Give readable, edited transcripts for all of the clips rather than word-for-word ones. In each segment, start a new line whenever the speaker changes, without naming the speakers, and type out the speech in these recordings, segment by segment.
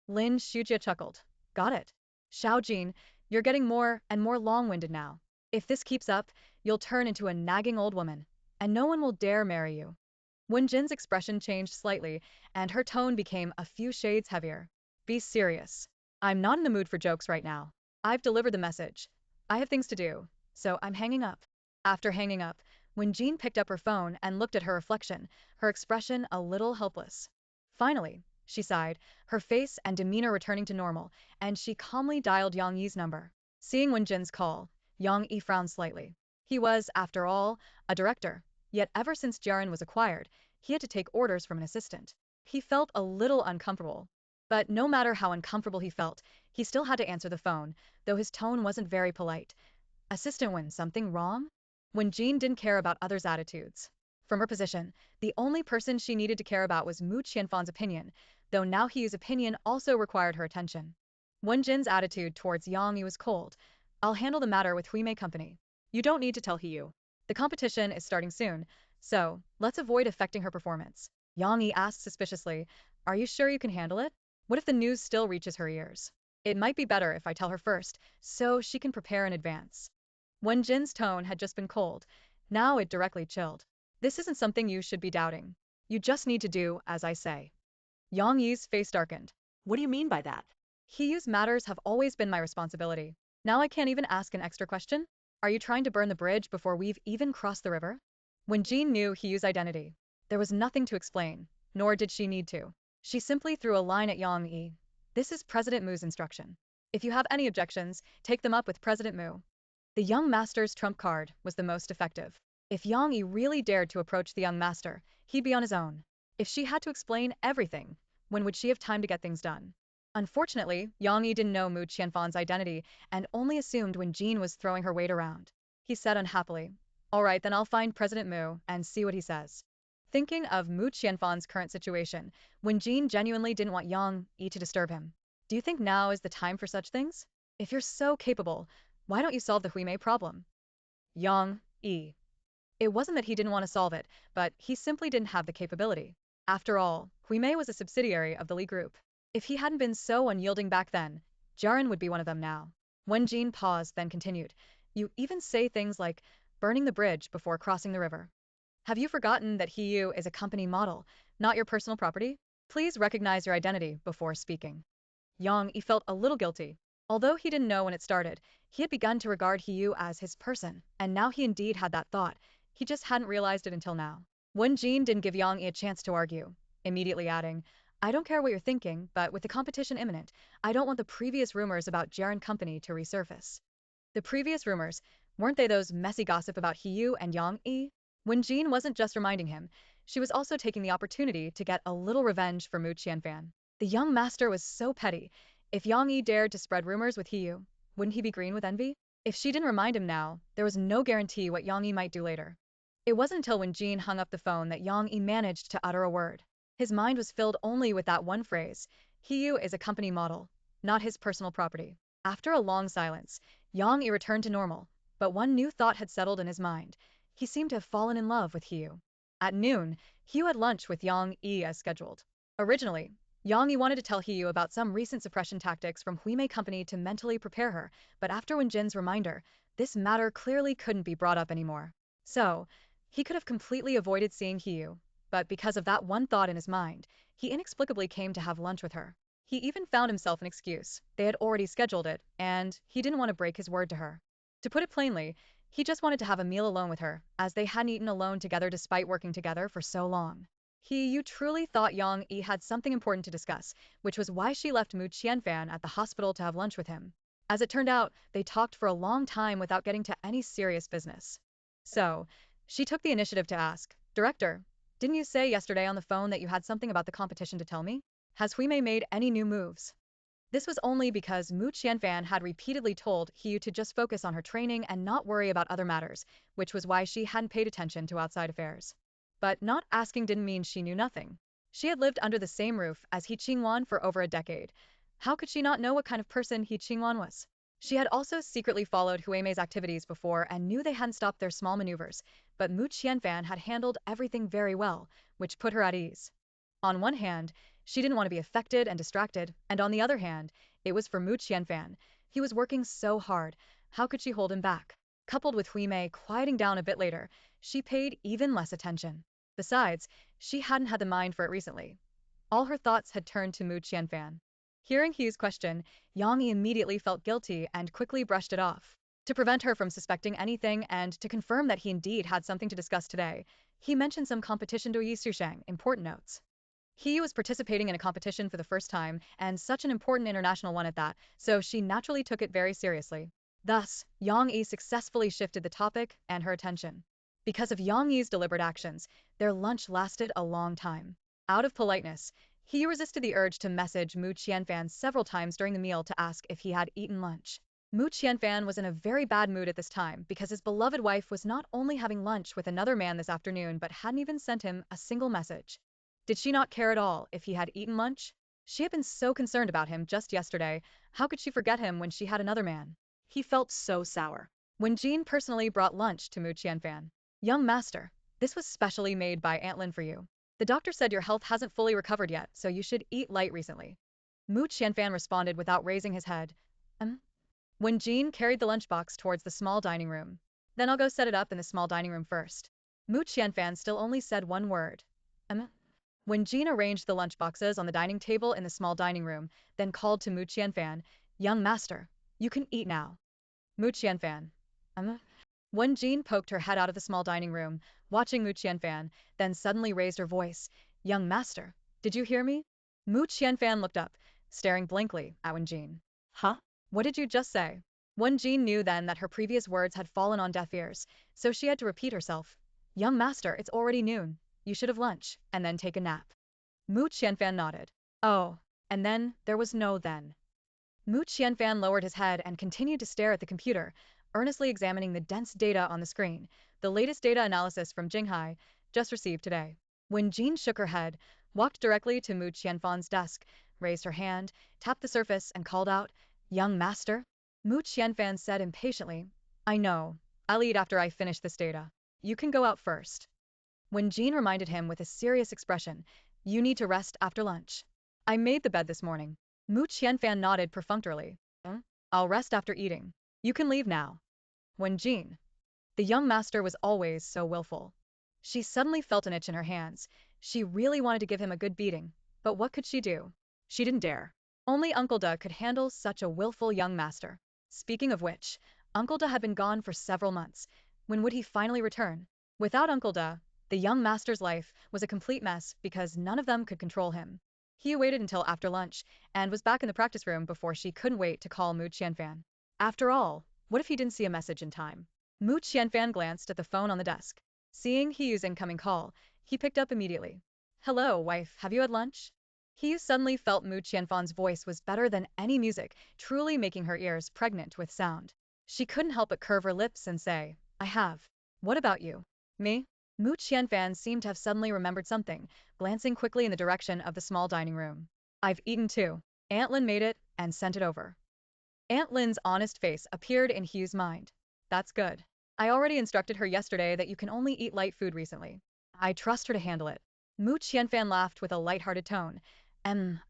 Lin Shujia chuckled. Got it. Xiao Jin, you're getting more and more long-winded now. If this keeps up, you'll turn into a nagging old woman, and no one will dare marry you. Wen Jin's expression changed slightly, and her tone became a few shades heavier. Be serious. I'm not in the mood for jokes right now. I've delivered the message. I have things to do, so I'm hanging up. After hanging up, Wen Jin picked up her phone and looked at her reflection, her expression a little helpless. Finally, she sighed, her face and demeanor returning to normal, and she calmly dialed Yang Yi's number. Seeing Wen Jin's call, Yang Yi frowned slightly. He was, after all, a director, yet ever since Jiren was acquired, he had to take orders from an assistant. He felt a little uncomfortable. But no matter how uncomfortable he felt, he still had to answer the phone, though his tone wasn't very polite. Assistant Wen, something wrong? When Jean didn't care about others' attitudes. From her position, the only person she needed to care about was Mu Qianfan's opinion, though now He Yu's opinion also required her attention. Wen Jin's attitude towards Yang Yi was cold. I'll handle the matter with Huimei Company. You don't need to tell He Yu. The competition is starting soon, so let's avoid affecting her performance. Yang Yi asked suspiciously, are you sure you can handle it? What if the news still reaches her ears? It might be better if I tell her first, so she can prepare in advance. Wen Jin's tone had just been cold. Now it directly chilled. This isn't something you should be doubting. You just need to do as I say. Yang Yi's face darkened.
What do you mean by that?
He Yu's matters have always been my responsibility. Now I can't even ask an extra question? Are you trying to burn the bridge before we've even crossed the river? When Jean knew He Yu's identity, there was nothing to explain, nor did she need to. She simply threw a line at Yang Yi. This is President Mu's instruction. If you have any objections, take them up with President Mu. The young master's trump card was the most effective. If Yang Yi really dared to approach the young master, he'd be on his own. If she had to explain everything, when would she have time to get things done? Unfortunately, Yang Yi didn't know Mu Qianfan's identity and only assumed when Jean was throwing her weight around. He said unhappily, all right, then I'll find President Mu and see what he says. Thinking of Mu Qianfan's current situation, when Jean genuinely didn't want Yang Yi to disturb him. Do you think now is the time for such things? If you're so capable, why don't you solve the Huimei problem? Yang Yi. It wasn't that he didn't want to solve it, but he simply didn't have the capability. After all, Huimei was a subsidiary of the Li Group. If he hadn't been so unyielding back then, Jiren would be one of them now. Wen Jin paused, then continued. You even say things like burning the bridge before crossing the river. Have you forgotten that He Yu is a company model, not your personal property? Please recognize your identity before speaking. Yang Yi felt a little guilty. Although he didn't know when it started, he had begun to regard He Yu as his person, and now he indeed had that thought. He just hadn't realized it until now. Wen Jin didn't give Yang Yi a chance to argue, immediately adding, I don't care what you're thinking, but with the competition imminent, I don't want the previous rumors about Jiren Company to resurface. The previous rumors, weren't they those messy gossip about He Yu and Yang Yi? When Jean wasn't just reminding him, she was also taking the opportunity to get a little revenge for Mu Qianfan. The young master was so petty. If Yang Yi dared to spread rumors with He Yu, wouldn't he be green with envy? If she didn't remind him now, there was no guarantee what Yang Yi might do later. It wasn't until when Jean hung up the phone that Yang Yi managed to utter a word. His mind was filled only with that one phrase. He Yu is a company model, not his personal property. After a long silence, Yang Yi returned to normal, but one new thought had settled in his mind. He seemed to have fallen in love with He Yu. At noon, He Yu had lunch with Yang Yi as scheduled. Originally, Yang Yi wanted to tell He Yu about some recent suppression tactics from Huimei Company to mentally prepare her, but after Wen Jin's reminder, this matter clearly couldn't be brought up anymore. So, he could have completely avoided seeing He Yu, but because of that one thought in his mind, he inexplicably came to have lunch with her. He even found himself an excuse. They had already scheduled it, and he didn't want to break his word to her. To put it plainly, he just wanted to have a meal alone with her, as they hadn't eaten alone together despite working together for so long. He Yu truly thought Yang Yi had something important to discuss, which was why she left Mu Qianfan at the hospital to have lunch with him. As it turned out, they talked for a long time without getting to any serious business. So, she took the initiative to ask, Director, didn't you say yesterday on the phone that you had something about the competition to tell me? Has Huimei made any new moves? This was only because Mu Qianfan had repeatedly told He Yu to just focus on her training and not worry about other matters, which was why she hadn't paid attention to outside affairs. But not asking didn't mean she knew nothing. She had lived under the same roof as He Qingwan for over a decade. How could she not know what kind of person He Qingwan was? She had also secretly followed Huimei's activities before and knew they hadn't stopped their small maneuvers, but Mu Qianfan had handled everything very well, which put her at ease. On one hand, She didn't want to be affected and distracted, and on the other hand, it was for Mu Qianfan. He was working so hard. How could she hold him back? Coupled with Hui Mei quieting down a bit later, she paid even less attention. Besides, she hadn't had the mind for it recently. All her thoughts had turned to Mu Qianfan. Hearing Hu's question, Yang Yi immediately felt guilty and quickly brushed it off. To prevent her from suspecting anything and to confirm that he indeed had something to discuss today, he mentioned some competition to Yi Susheng, important notes. He was participating in a competition for the first time, and such an important international one at that, so she naturally took it very seriously. Thus, Yang Yi successfully shifted the topic and her attention. Because of Yang Yi's deliberate actions, their lunch lasted a long time. Out of politeness, he resisted the urge to message Mu Qianfan several times during the meal to ask if he had eaten lunch. Mu Qianfan was in a very bad mood at this time because his beloved wife was not only having lunch with another man this afternoon but hadn't even sent him a single message. Did she not care at all if he had eaten lunch? She had been so concerned about him just yesterday, how could she forget him when she had another man? He felt so sour. When Jean personally brought lunch to Mu Qianfan. Young master, this was specially made by Aunt Lin for you. The doctor said your health hasn't fully recovered yet, so you should eat light recently. Mu Qianfan responded without raising his head. When Jean carried the lunchbox towards the small dining room. Then I'll go set it up in the small dining room first. Mu Qianfan still only said one word. When Jean arranged the lunchboxes on the dining table in the small dining room, then called to Mu Qianfan, young master, you can eat now. Mu Qianfan. When Jean poked her head out of the small dining room, watching Mu Qianfan, then suddenly raised her voice, young master, did you hear me? Mu Qianfan looked up, staring blankly at Wen Jean. Huh? What did you just say? Wen Jean knew then that her previous words had fallen on deaf ears, so she had to repeat herself. Young master, it's already noon. You should have lunch, and then take a nap. Mu Qianfan nodded. Oh, and then, there was no then. Mu Qianfan lowered his head and continued to stare at the computer, earnestly examining the dense data on the screen, the latest data analysis from Jinghai, just received today. When Jean shook her head, walked directly to Mu Qianfan's desk, raised her hand, tapped the surface and called out, young master? Mu Qianfan said impatiently, I know. I'll eat after I finish this data. You can go out first. When Jean reminded him with a serious expression, you need to rest after lunch. I made the bed this morning. Mu Qianfan nodded perfunctorily. I'll rest after eating. You can leave now. When Jean. The young master was always so willful. She suddenly felt an itch in her hands. She really wanted to give him a good beating, but what could she do? She didn't dare. Only Uncle Da could handle such a willful young master. Speaking of which, Uncle Da had been gone for several months. When would he finally return? Without Uncle Da, the young master's life was a complete mess because none of them could control him. He waited until after lunch and was back in the practice room before she couldn't wait to call Mu Qianfan. After all, what if he didn't see a message in time? Mu Qianfan glanced at the phone on the desk. Seeing Hiyu's incoming call, he picked up immediately. Hello, wife, have you had lunch? Hiyu suddenly felt Mu Qianfan's voice was better than any music, truly making her ears pregnant with sound. She couldn't help but curve her lips and say, I have. What about you? Me? Mu Qianfan seemed to have suddenly remembered something, glancing quickly in the direction of the small dining room. I've eaten too. Aunt Lin made it and sent it over. Aunt Lin's honest face appeared in Hugh's mind. That's good. I already instructed her yesterday that you can only eat light food recently. I trust her to handle it. Mu Qianfan laughed with a light-hearted tone.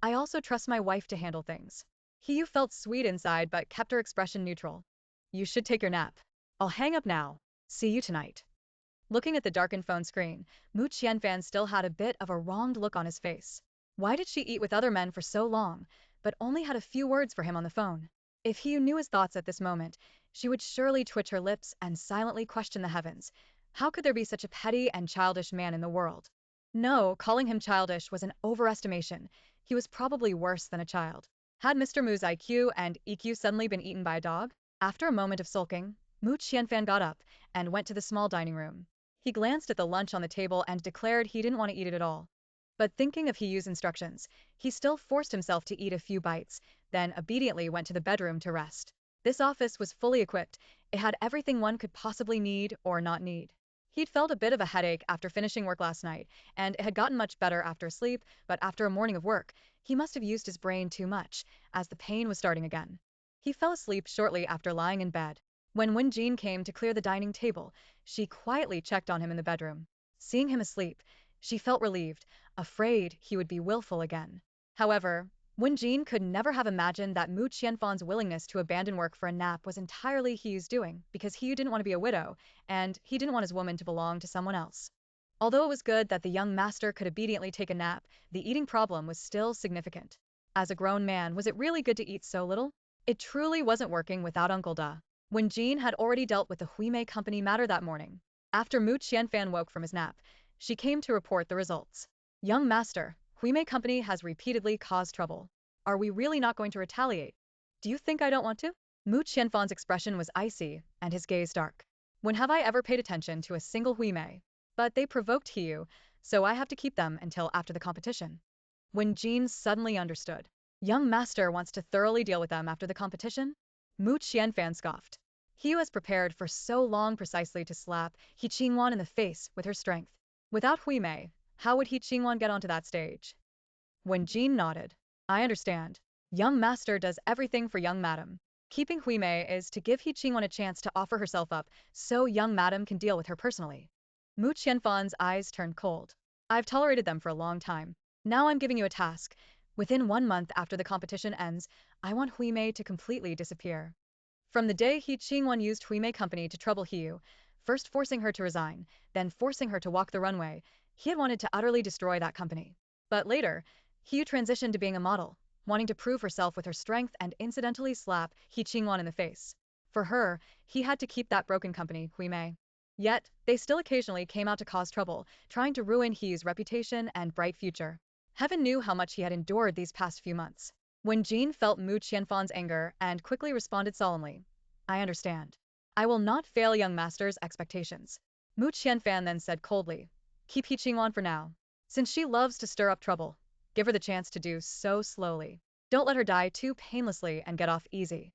I also trust my wife to handle things. Hugh felt sweet inside but kept her expression neutral. You should take your nap. I'll hang up now. See you tonight. Looking at the darkened phone screen, Mu Qianfan still had a bit of a wronged look on his face. Why did she eat with other men for so long, but only had a few words for him on the phone? If Hugh knew his thoughts at this moment, she would surely twitch her lips and silently question the heavens. How could there be such a petty and childish man in the world? No, calling him childish was an overestimation. He was probably worse than a child. Had Mr. Mu's IQ and EQ suddenly been eaten by a dog? After a moment of sulking, Mu Qianfan got up and went to the small dining room. He glanced at the lunch on the table and declared he didn't want to eat it at all. But thinking of Hiyu's instructions, he still forced himself to eat a few bites, then obediently went to the bedroom to rest. This office was fully equipped. It had everything one could possibly need or not need. He'd felt a bit of a headache after finishing work last night, and it had gotten much better after sleep, but after a morning of work, he must have used his brain too much, as the pain was starting again. He fell asleep shortly after lying in bed. When Jean came to clear the dining table, she quietly checked on him in the bedroom. Seeing him asleep, She felt relieved, afraid he would be willful again. However, Wen Jin could never have imagined that Mu Qianfan's willingness to abandon work for a nap was entirely Hiyu's doing, because Hiyu didn't want to be a widow, and he didn't want his woman to belong to someone else. Although it was good that the young master could obediently take a nap, the eating problem was still significant. As a grown man, was it really good to eat so little? It truly wasn't working without Uncle Da. When Jean had already dealt with the Huimei company matter that morning, after Mu Qianfan woke from his nap, she came to report the results. Young master, Huimei company has repeatedly caused trouble. Are we really not going to retaliate? Do you think I don't want to? Mu Qianfan's expression was icy, and his gaze dark. When have I ever paid attention to a single Huimei? But they provoked Hiyu, so I have to keep them until after the competition. When Jean suddenly understood. Young master wants to thoroughly deal with them after the competition? Mu Qianfan scoffed. Hiyu has prepared for so long precisely to slap He Qingwan in the face with her strength. Without Huimei, how would He Qingwan get onto that stage? When Jean nodded, I understand. Young master does everything for young madam. Keeping Huimei is to give He Qingwan a chance to offer herself up so young madam can deal with her personally. Mu Qianfan's eyes turned cold. I've tolerated them for a long time. Now I'm giving you a task. Within 1 month after the competition ends, I want Huimei to completely disappear. From the day He Qingwan used Huimei company to trouble Hiyu, first forcing her to resign, then forcing her to walk the runway, he had wanted to utterly destroy that company. But later, Hiyu transitioned to being a model, wanting to prove herself with her strength and incidentally slap He Qingwan in the face. For her, he had to keep that broken company, Huimei. Yet, they still occasionally came out to cause trouble, trying to ruin Hiyu's reputation and bright future. Heaven knew how much he had endured these past few months. When Jean felt Mu Qianfan's anger and quickly responded solemnly, I understand. I will not fail young master's expectations. Mu Qianfan then said coldly, keep He Qingwan for now. Since she loves to stir up trouble, give her the chance to do so slowly. Don't let her die too painlessly and get off easy.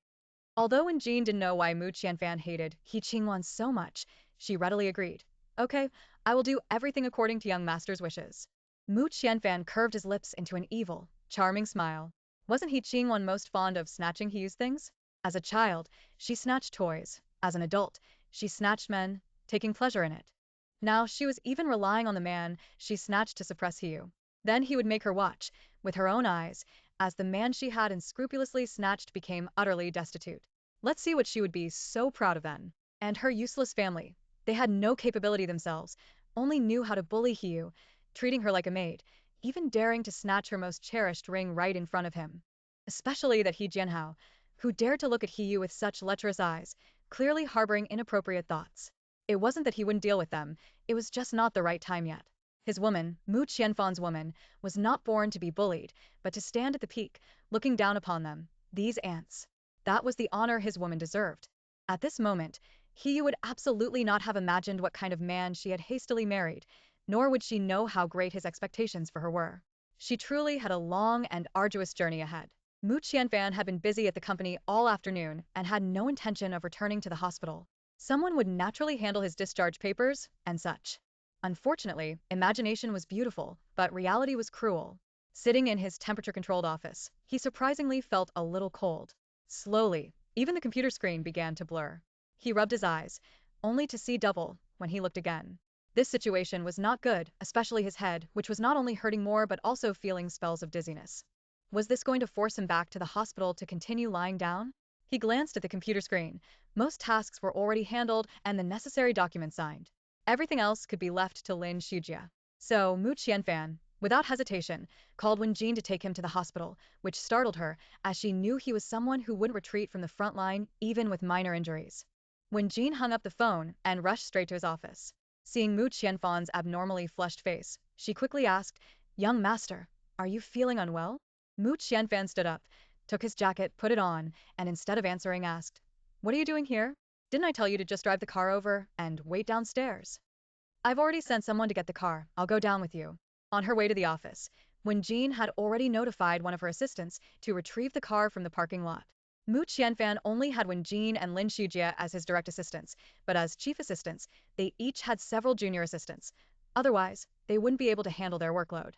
Although when Jean didn't know why Mu Qianfan hated He Qingwan so much, she readily agreed. Okay, I will do everything according to young master's wishes. Mu Qianfan curved his lips into an evil, charming smile. Wasn't He Qingwan most fond of snatching Hiyu's things? As a child, she snatched toys. As an adult, she snatched men, taking pleasure in it. Now she was even relying on the man she snatched to suppress Hiyu. Then he would make her watch, with her own eyes, as the man she had unscrupulously snatched became utterly destitute. Let's see what she would be so proud of then. And her useless family. They had no capability themselves, only knew how to bully Hiyu, treating her like a maid, even daring to snatch her most cherished ring right in front of him. Especially that He Jianhao, who dared to look at Hiyu with such lecherous eyes, clearly harboring inappropriate thoughts. It wasn't that he wouldn't deal with them, it was just not the right time yet. His woman, Mu Qianfan's woman, was not born to be bullied, but to stand at the peak, looking down upon them, these ants. That was the honor his woman deserved. At this moment, Hiyu would absolutely not have imagined what kind of man she had hastily married, nor would she know how great his expectations for her were. She truly had a long and arduous journey ahead. Mu Qianfan had been busy at the company all afternoon and had no intention of returning to the hospital. Someone would naturally handle his discharge papers, and such. Unfortunately, imagination was beautiful, but reality was cruel. Sitting in his temperature-controlled office, he surprisingly felt a little cold. Slowly, even the computer screen began to blur. He rubbed his eyes, only to see double when he looked again. This situation was not good, especially his head, which was not only hurting more but also feeling spells of dizziness. Was this going to force him back to the hospital to continue lying down? He glanced at the computer screen. Most tasks were already handled and the necessary documents signed. Everything else could be left to Lin Shujia. So Mu Qianfan, without hesitation, called Wen Jin to take him to the hospital, which startled her, as she knew he was someone who wouldn't retreat from the front line even with minor injuries. Wen Jin hung up the phone and rushed straight to his office. Seeing Mu Qianfan's abnormally flushed face, she quickly asked, Young master, are you feeling unwell? Mu Qianfan stood up, took his jacket, put it on, and instead of answering asked, What are you doing here? Didn't I tell you to just drive the car over and wait downstairs? I've already sent someone to get the car, I'll go down with you. On her way to the office, when Jean had already notified one of her assistants to retrieve the car from the parking lot. Mu Qianfan only had Wen Jin and Lin Shujia as his direct assistants, but as chief assistants, they each had several junior assistants. Otherwise, they wouldn't be able to handle their workload.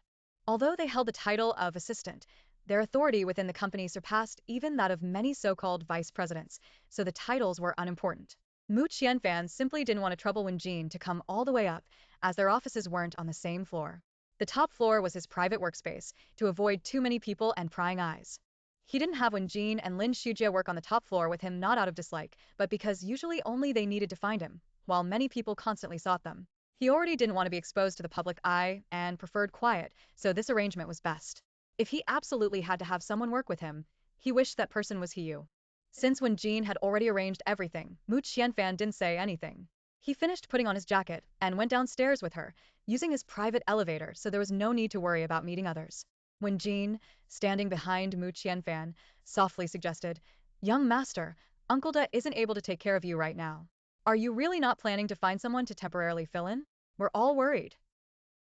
Although they held the title of assistant, their authority within the company surpassed even that of many so-called vice presidents, so the titles were unimportant. Mu Qianfan simply didn't want to trouble Wen Jin to come all the way up, as their offices weren't on the same floor. The top floor was his private workspace, to avoid too many people and prying eyes. He didn't have Wenjin and Lin Shujie work on the top floor with him, not out of dislike, but because usually only they needed to find him, while many people constantly sought them. He already didn't want to be exposed to the public eye and preferred quiet, so this arrangement was best. If he absolutely had to have someone work with him, he wished that person was Hiyu. Since Wenjin had already arranged everything, Mu Qianfan didn't say anything. He finished putting on his jacket and went downstairs with her, using his private elevator, so there was no need to worry about meeting others. When Jean, standing behind Mu Qianfan, softly suggested, "Young master, Uncle Da isn't able to take care of you right now. Are you really not planning to find someone to temporarily fill in? We're all worried."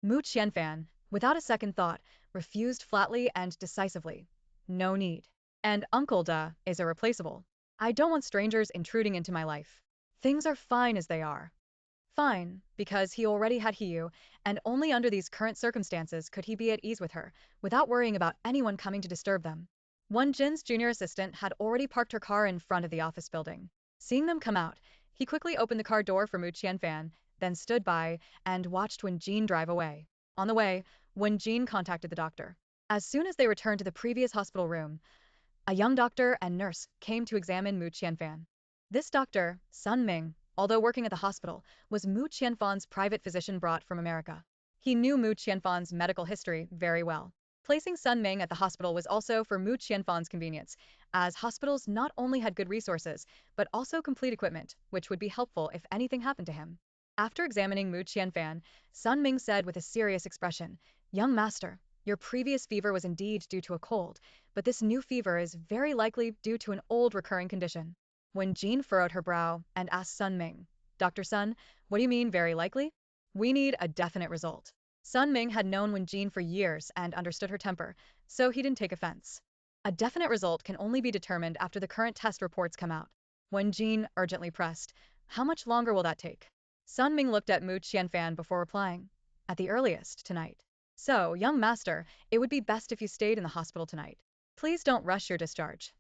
Mu Qianfan, without a second thought, refused flatly and decisively. "No need. And Uncle Da is irreplaceable. I don't want strangers intruding into my life. Things are fine as they are." Fine, because he already had Hiyu, and only under these current circumstances could he be at ease with her, without worrying about anyone coming to disturb them. One Jin's junior assistant had already parked her car in front of the office building. Seeing them come out, he quickly opened the car door for Mu Qianfan, then stood by and watched Wen Jin drive away. On the way, Wen Jin contacted the doctor. As soon as they returned to the previous hospital room, a young doctor and nurse came to examine Mu Qianfan. This doctor, Sun Ming, although working at the hospital, was Mu Qianfan's private physician brought from America. He knew Mu Qianfan's medical history very well. Placing Sun Ming at the hospital was also for Mu Qianfan's convenience, as hospitals not only had good resources, but also complete equipment, which would be helpful if anything happened to him. After examining Mu Qianfan, Sun Ming said with a serious expression, "Young master, your previous fever was indeed due to a cold, but this new fever is very likely due to an old recurring condition." When Jean furrowed her brow and asked Sun Ming, "Dr. Sun, what do you mean very likely? We need a definite result." Sun Ming had known Wen Jin for years and understood her temper, so he didn't take offense. "A definite result can only be determined after the current test reports come out." Wen Jin urgently pressed, "How much longer will that take?" Sun Ming looked at Mu Qianfan before replying, "At the earliest, tonight. So, young master, it would be best if you stayed in the hospital tonight. Please don't rush your discharge."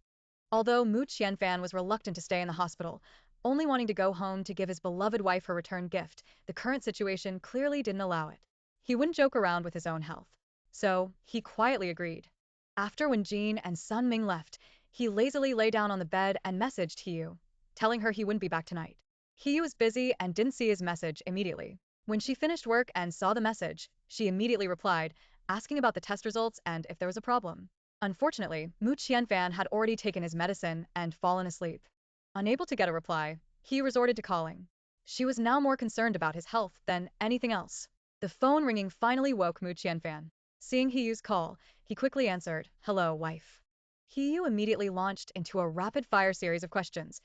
Although Mu Qianfan was reluctant to stay in the hospital, only wanting to go home to give his beloved wife her return gift, the current situation clearly didn't allow it. He wouldn't joke around with his own health. So, he quietly agreed. After when Jean and Sun Ming left, he lazily lay down on the bed and messaged Hiyu, telling her he wouldn't be back tonight. Hiyu was busy and didn't see his message immediately. When she finished work and saw the message, she immediately replied, asking about the test results and if there was a problem. Unfortunately, Mu Qianfan had already taken his medicine and fallen asleep. Unable to get a reply, he resorted to calling. She was now more concerned about his health than anything else. The phone ringing finally woke Mu Qianfan. Seeing Hiyu's call, he quickly answered, "Hello, wife." Hiyu immediately launched into a rapid-fire series of questions.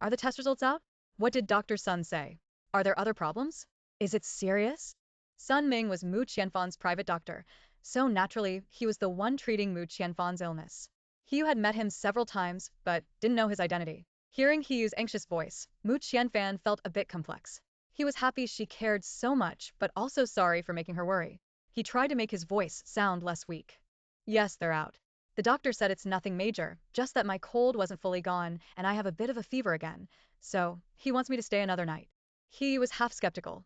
"Are the test results out? What did Dr. Sun say? Are there other problems? Is it serious?" Sun Ming was Mu Qianfan's private doctor, so naturally, he was the one treating Mu Qianfan's illness. Hiyu had met him several times, but didn't know his identity. Hearing Hiyu's anxious voice, Mu Qianfan felt a bit complex. He was happy she cared so much, but also sorry for making her worry. He tried to make his voice sound less weak. "Yes, they're out. The doctor said it's nothing major, just that my cold wasn't fully gone and I have a bit of a fever again, so he wants me to stay another night." He was half skeptical.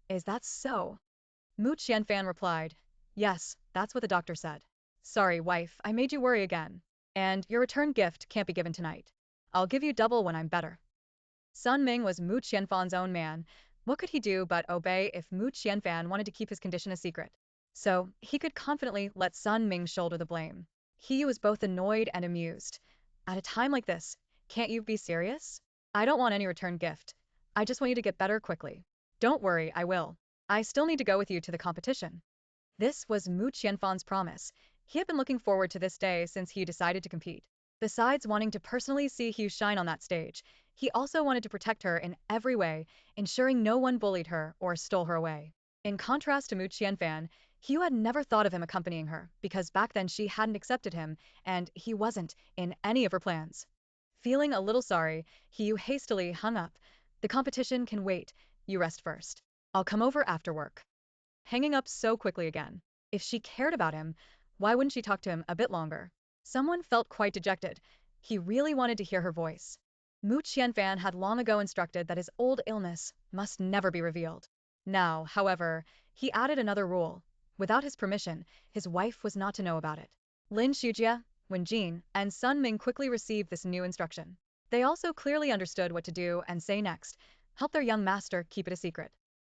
"Is that so?" Mu Qianfan replied, "Yes, that's what the doctor said. Sorry, wife, I made you worry again. And your return gift can't be given tonight. I'll give you double when I'm better." Sun Ming was Mu Qianfan's own man. What could he do but obey if Mu Qianfan wanted to keep his condition a secret? So, he could confidently let Sun Ming shoulder the blame. He was both annoyed and amused. "At a time like this, can't you be serious? I don't want any return gift. I just want you to get better quickly. Don't worry, I will. I still need to go with you to the competition." This was Mu Qianfan's promise. He had been looking forward to this day since he decided to compete. Besides wanting to personally see Hugh shine on that stage, he also wanted to protect her in every way, ensuring no one bullied her or stole her away. In contrast to Mu Qianfan, Hugh had never thought of him accompanying her, because back then she hadn't accepted him, and he wasn't in any of her plans. Feeling a little sorry, Hugh hastily hung up. "The competition can wait, you rest first. I'll come over after work." Hanging up so quickly again. If she cared about him, why wouldn't she talk to him a bit longer? Someone felt quite dejected. He really wanted to hear her voice. Mu Qianfan had long ago instructed that his old illness must never be revealed. Now, however, he added another rule. Without his permission, his wife was not to know about it. Lin Shujia, Wen Jin, and Sun Ming quickly received this new instruction. They also clearly understood what to do and say next, help their young master keep it a secret.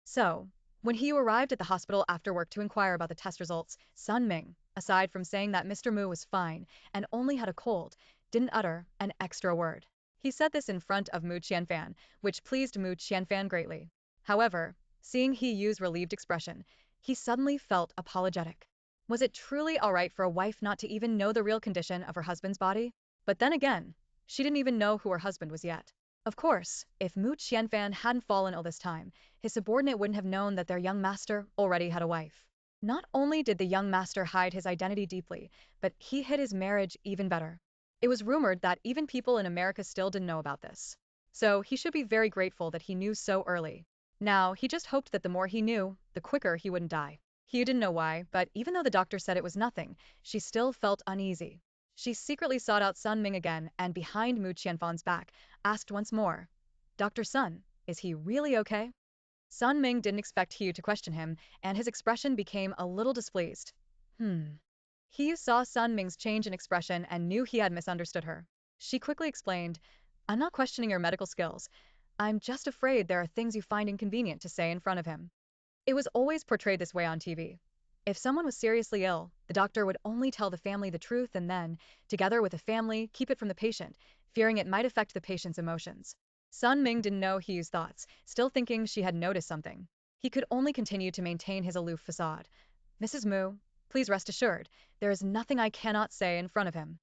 So, when he arrived at the hospital after work to inquire about the test results, Sun Ming, aside from saying that Mr. Mu was fine and only had a cold, didn't utter an extra word. He said this in front of Mu Qianfan, which pleased Mu Qianfan greatly. However, seeing he use relieved expression, he suddenly felt apologetic. Was it truly alright for a wife not to even know the real condition of her husband's body? But then again, she didn't even know who her husband was yet. Of course, if Mu Qianfan hadn't fallen ill this time, his subordinate wouldn't have known that their young master already had a wife. Not only did the young master hide his identity deeply, but he hid his marriage even better. It was rumored that even people in America still didn't know about this. So he should be very grateful that he knew so early. Now, he just hoped that the more he knew, the quicker he wouldn't die. He didn't know why, but even though the doctor said it was nothing, she still felt uneasy. She secretly sought out Sun Ming again and behind Mu Qianfan's back, asked once more, Dr. Sun, is he really okay? Sun Ming didn't expect Hugh to question him, and his expression became a little displeased. Hugh saw Sun Ming's change in expression and knew he had misunderstood her. She quickly explained, I'm not questioning your medical skills. I'm just afraid there are things you find inconvenient to say in front of him. It was always portrayed this way on TV. If someone was seriously ill, the doctor would only tell the family the truth and then, together with the family, keep it from the patient, fearing it might affect the patient's emotions. Sun Ming didn't know Hugh's thoughts, still thinking she had noticed something. He could only continue to maintain his aloof facade. Mrs. Mu, please rest assured, there is nothing I cannot say in front of him.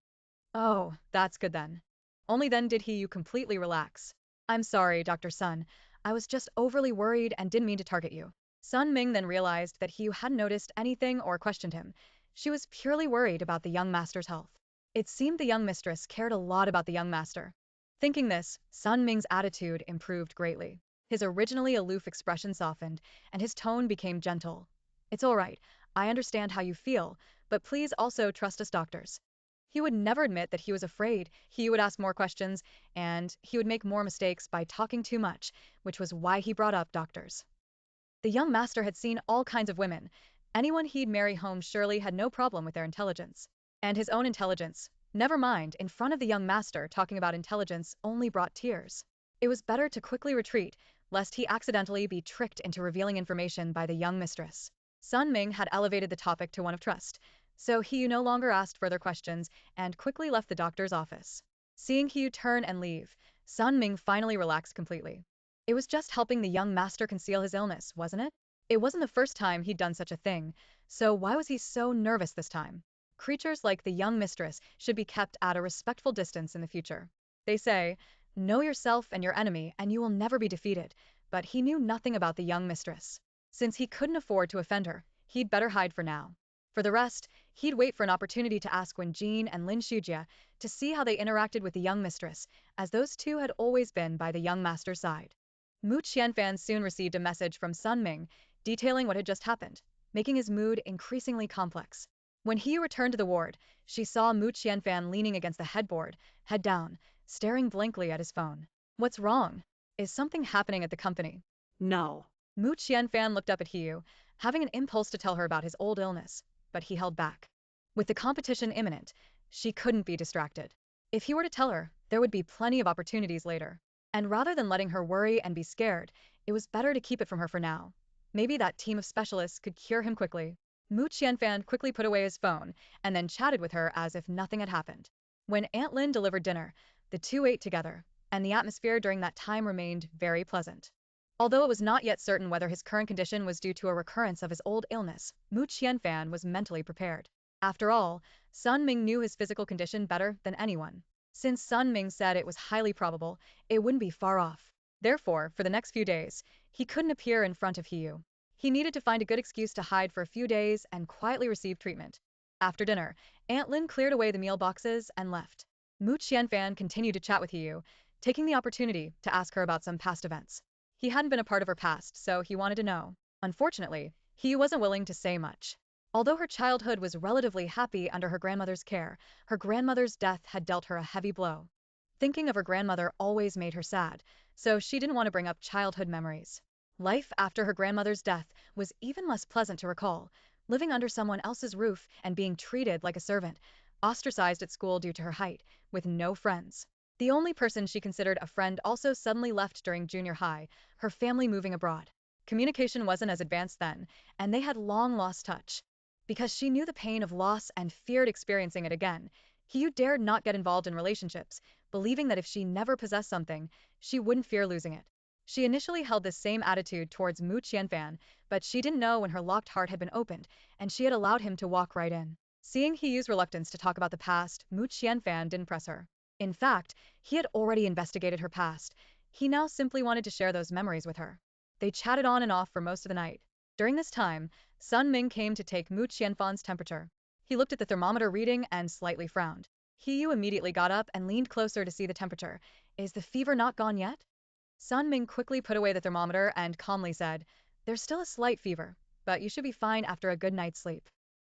Oh, that's good then. Only then did Hugh completely relax. I'm sorry, Dr. Sun. I was just overly worried and didn't mean to target you. Sun Ming then realized that Hugh hadn't noticed anything or questioned him. She was purely worried about the young master's health. It seemed the young mistress cared a lot about the young master. Thinking this, Sun Ming's attitude improved greatly. His originally aloof expression softened, and his tone became gentle. It's all right, I understand how you feel, but please also trust us doctors. He would never admit that he was afraid. He would ask more questions, and he would make more mistakes by talking too much, which was why he brought up doctors. The young master had seen all kinds of women. Anyone he'd marry home surely had no problem with their intelligence. And his own intelligence, never mind, in front of the young master talking about intelligence only brought tears. It was better to quickly retreat, lest he accidentally be tricked into revealing information by the young mistress. Sun Ming had elevated the topic to one of trust, so Hugh no longer asked further questions and quickly left the doctor's office. Seeing Hugh turn and leave, Sun Ming finally relaxed completely. It was just helping the young master conceal his illness, wasn't it? It wasn't the first time he'd done such a thing, so why was he so nervous this time? Creatures like the young mistress should be kept at a respectful distance in the future. They say, know yourself and your enemy and you will never be defeated, but he knew nothing about the young mistress. Since he couldn't afford to offend her, he'd better hide for now. For the rest, he'd wait for an opportunity to ask Wen Jin and Lin Shujia to see how they interacted with the young mistress, as those two had always been by the young master's side. Mu Qianfan soon received a message from Sun Ming, detailing what had just happened, making his mood increasingly complex. When he returned to the ward, she saw Mu Qianfan leaning against the headboard, head down, staring blankly at his phone. What's wrong? Is something happening at the company?
No.
Mu Qianfan looked up at Hugh, having an impulse to tell her about his old illness, but he held back. With the competition imminent, she couldn't be distracted. If he were to tell her, there would be plenty of opportunities later. And rather than letting her worry and be scared, it was better to keep it from her for now. Maybe that team of specialists could cure him quickly. Mu Qianfan quickly put away his phone and then chatted with her as if nothing had happened. When Aunt Lin delivered dinner, the two ate together, and the atmosphere during that time remained very pleasant. Although it was not yet certain whether his current condition was due to a recurrence of his old illness, Mu Qianfan was mentally prepared. After all, Sun Ming knew his physical condition better than anyone. Since Sun Ming said it was highly probable, it wouldn't be far off. Therefore, for the next few days, he couldn't appear in front of Hugh. He needed to find a good excuse to hide for a few days and quietly receive treatment. After dinner, Aunt Lin cleared away the meal boxes and left. Mu Qianfan continued to chat with Hugh, taking the opportunity to ask her about some past events. He hadn't been a part of her past, so he wanted to know. Unfortunately, Hugh wasn't willing to say much. Although her childhood was relatively happy under her grandmother's care, her grandmother's death had dealt her a heavy blow. Thinking of her grandmother always made her sad, so she didn't want to bring up childhood memories. Life after her grandmother's death was even less pleasant to recall, living under someone else's roof and being treated like a servant, ostracized at school due to her height, with no friends. The only person she considered a friend also suddenly left during junior high, her family moving abroad. Communication wasn't as advanced then, and they had long lost touch. Because she knew the pain of loss and feared experiencing it again, Hugh dared not get involved in relationships, believing that if she never possessed something, she wouldn't fear losing it. She initially held this same attitude towards Mu Qianfan, but she didn't know when her locked heart had been opened, and she had allowed him to walk right in. Seeing Hiyu's reluctance to talk about the past, Mu Qianfan didn't press her. In fact, he had already investigated her past. He now simply wanted to share those memories with her. They chatted on and off for most of the night. During this time, Sun Ming came to take Mu Qianfan's temperature. He looked at the thermometer reading and slightly frowned. Hiyu immediately got up and leaned closer to see the temperature. Is the fever not gone yet? Sun Ming quickly put away the thermometer and calmly said, there's still a slight fever, but you should be fine after a good night's sleep.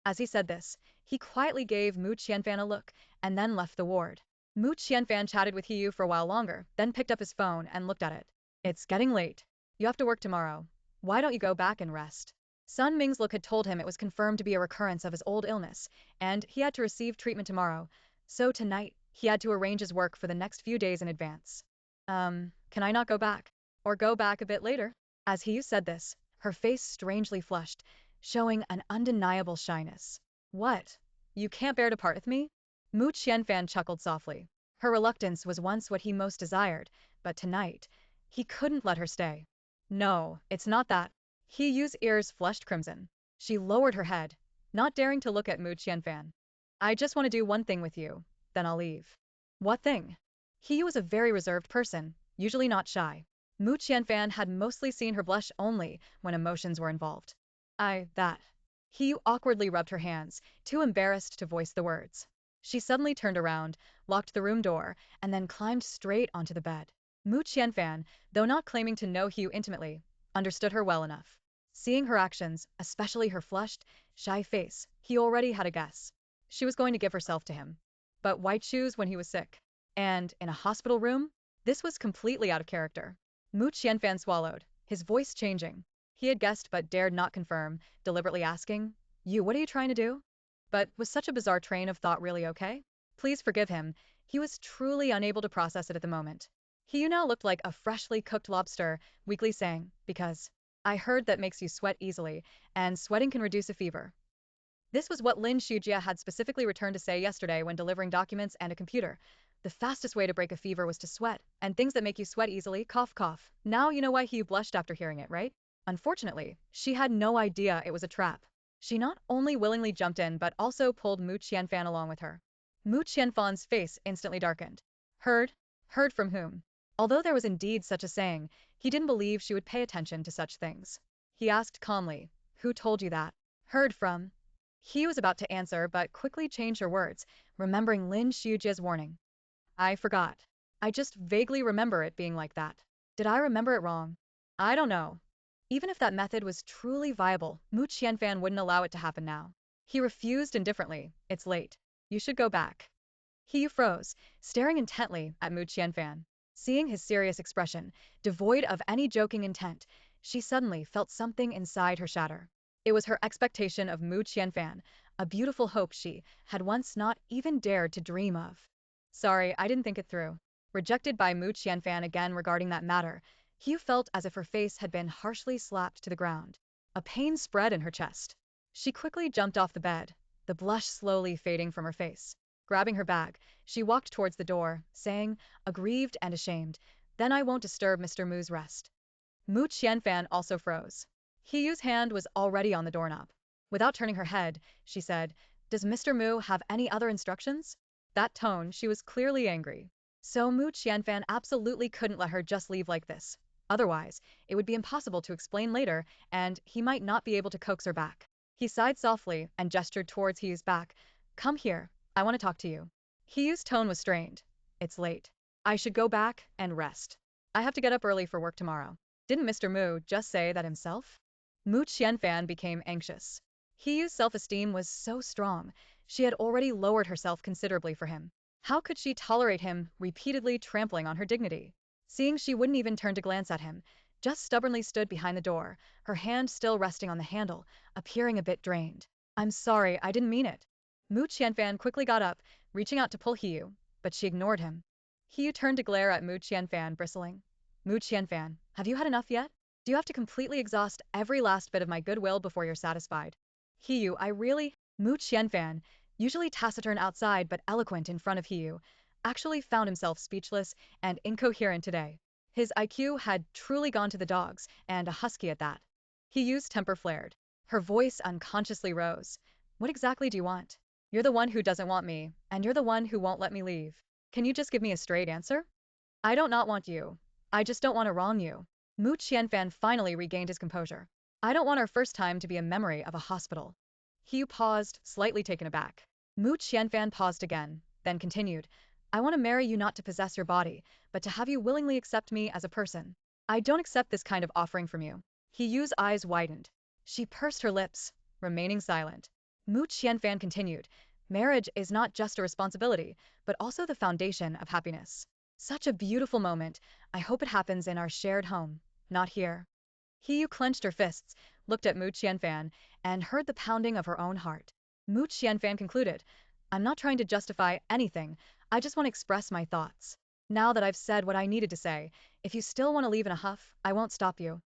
As he said this, he quietly gave Mu Qianfan a look and then left the ward. Mu Qianfan chatted with Hiyu for a while longer, then picked up his phone and looked at it. It's getting late. You have to work tomorrow. Why don't you go back and rest? Sun Ming's look had told him it was confirmed to be a recurrence of his old illness, and he had to receive treatment tomorrow. So tonight, he had to arrange his work for the next few days in advance. Can I not go back? Or go back a bit later? As Hiyu said this, her face strangely flushed, showing an undeniable shyness. What? You can't bear to part with me? Mu Qianfan chuckled softly. Her reluctance was once what he most desired, but tonight, he couldn't let her stay. No, it's not that. Hiyu's ears flushed crimson. She lowered her head, not daring to look at Mu Qianfan. I just want to do one thing with you, then I'll leave. What thing? Hiyu was a very reserved person, usually not shy. Mu Qianfan had mostly seen her blush only when emotions were involved. That. Hiyu awkwardly rubbed her hands, too embarrassed to voice the words. She suddenly turned around, locked the room door, and then climbed straight onto the bed. Mu Qianfan, though not claiming to know Hiyu intimately, understood her well enough. Seeing her actions, especially her flushed, shy face, he already had a guess. She was going to give herself to him. But white shoes when he was sick. And in a hospital room? This was completely out of character. Mu Qianfan swallowed, his voice changing. He had guessed but dared not confirm, deliberately asking, what are you trying to do? But was such a bizarre train of thought really okay? Please forgive him, he was truly unable to process it at the moment. He now looked like a freshly cooked lobster, weakly saying, because I heard that makes you sweat easily, and sweating can reduce a fever. This was what Lin Shujia had specifically returned to say yesterday when delivering documents and a computer. The fastest way to break a fever was to sweat, and things that make you sweat easily, cough cough. Now you know why Hugh blushed after hearing it, right? Unfortunately, she had no idea it was a trap. She not only willingly jumped in but also pulled Mu Qianfan along with her. Mu Qianfan's face instantly darkened. Heard? Heard from whom? Although there was indeed such a saying, he didn't believe she would pay attention to such things. He asked calmly, who told you that? Heard from? He was about to answer but quickly changed her words, remembering Lin Shujia's warning. I forgot. I just vaguely remember it being like that. Did I remember it wrong? I don't know. Even if that method was truly viable, Mu Qianfan wouldn't allow it to happen now. He refused indifferently. It's late. You should go back. He froze, staring intently at Mu Qianfan. Seeing his serious expression, devoid of any joking intent, she suddenly felt something inside her shatter. It was her expectation of Mu Qianfan, a beautiful hope she had once not even dared to dream of. Sorry, I didn't think it through. Rejected by Mu Qianfan again regarding that matter, Hugh felt as if her face had been harshly slapped to the ground. A pain spread in her chest. She quickly jumped off the bed, the blush slowly fading from her face. Grabbing her bag, she walked towards the door, saying, aggrieved and ashamed, then I won't disturb Mr. Mu's rest. Mu Qianfan also froze. Hiyu's hand was already on the doorknob. Without turning her head, she said, does Mr. Mu have any other instructions? That tone, she was clearly angry. So Mu Qianfan absolutely couldn't let her just leave like this. Otherwise, it would be impossible to explain later, and he might not be able to coax her back. He sighed softly and gestured towards Hiyu's back. Come here, I want to talk to you. Hiyu's tone was strained. It's late. I should go back and rest. I have to get up early for work tomorrow. Didn't Mr. Mu just say that himself? Mu Qianfan became anxious. Hiyu's self-esteem was so strong, she had already lowered herself considerably for him. How could she tolerate him repeatedly trampling on her dignity? Seeing she wouldn't even turn to glance at him, just stubbornly stood behind the door, her hand still resting on the handle, appearing a bit drained. I'm sorry, I didn't mean it. Mu Qianfan quickly got up, reaching out to pull Hiyu, but she ignored him. Hiyu turned to glare at Mu Qianfan, bristling. Mu Qianfan, have you had enough yet? Do you have to completely exhaust every last bit of my goodwill before you're satisfied? Hiyu, I really… Mu Qianfan, usually taciturn outside but eloquent in front of Hiyu, actually found himself speechless and incoherent today. His IQ had truly gone to the dogs, and a husky at that. Hiyu's temper flared. Her voice unconsciously rose. What exactly do you want? You're the one who doesn't want me, and you're the one who won't let me leave. Can you just give me a straight answer? I don't not want you. I just don't want to wrong you. Mu Qianfan finally regained his composure. I don't want our first time to be a memory of a hospital. Hiyu paused, slightly taken aback. Mu Qianfan paused again, then continued. I want to marry you not to possess your body, but to have you willingly accept me as a person. I don't accept this kind of offering from you. Hiyu's eyes widened. She pursed her lips, remaining silent. Mu Qianfan continued. Marriage is not just a responsibility, but also the foundation of happiness. Such a beautiful moment. I hope it happens in our shared home, not here. Hiyu clenched her fists, looked at Mu Qianfan, and heard the pounding of her own heart. Mu Qianfan concluded, I'm not trying to justify anything, I just want to express my thoughts. Now that I've said what I needed to say, if you still want to leave in a huff, I won't stop you.